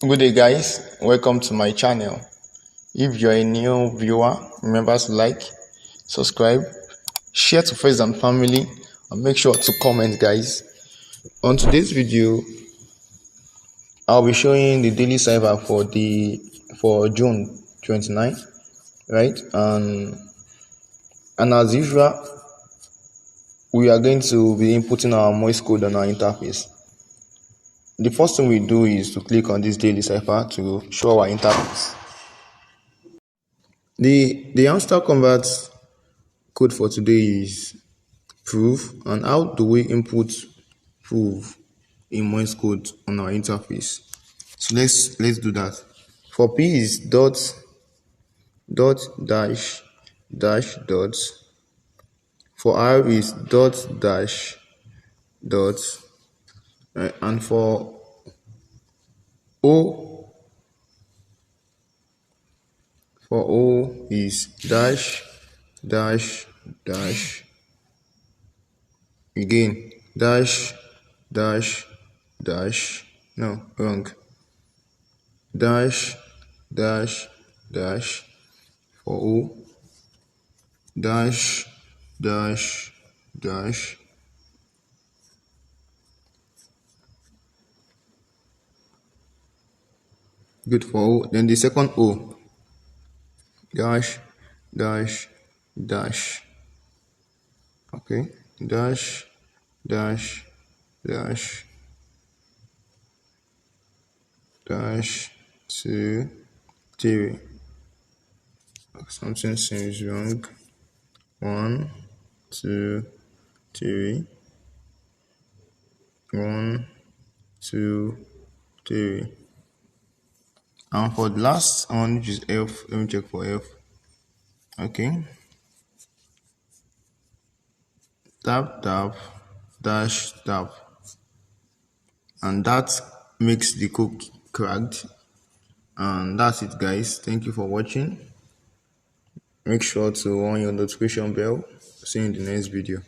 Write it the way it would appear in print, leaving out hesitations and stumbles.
Good day, guys. Welcome to my channel. If you're a new viewer, remember to like, subscribe, share to friends and family, and make sure to comment, guys. On today's video, I'll be showing the daily cipher for June 29, right? And as usual, we are going to be inputting our Morse code on our interface. The first thing we do is to click on this daily cipher to show our interface. The Hamster KOMBAT code for today is proof. And how do we input proof in Morse code on our interface? So let's do that. For P is dot dash dot. For R is dot dash dot, right? And for O is dash dash dash, again dash dash dash, no, wrong, dash dash dash. For O, dash dash dash, good. For O, then the second O, dash dash dash, okay, dash dash dash dash 2 3. Something seems wrong. 1 2 3, 1 2 3. And for the last one, which is F, let me check for F. Okay, tap tap dash tap, and that makes the code cracked. And that's it, guys. Thank you for watching. Make sure to on your notification bell. See you in the next video.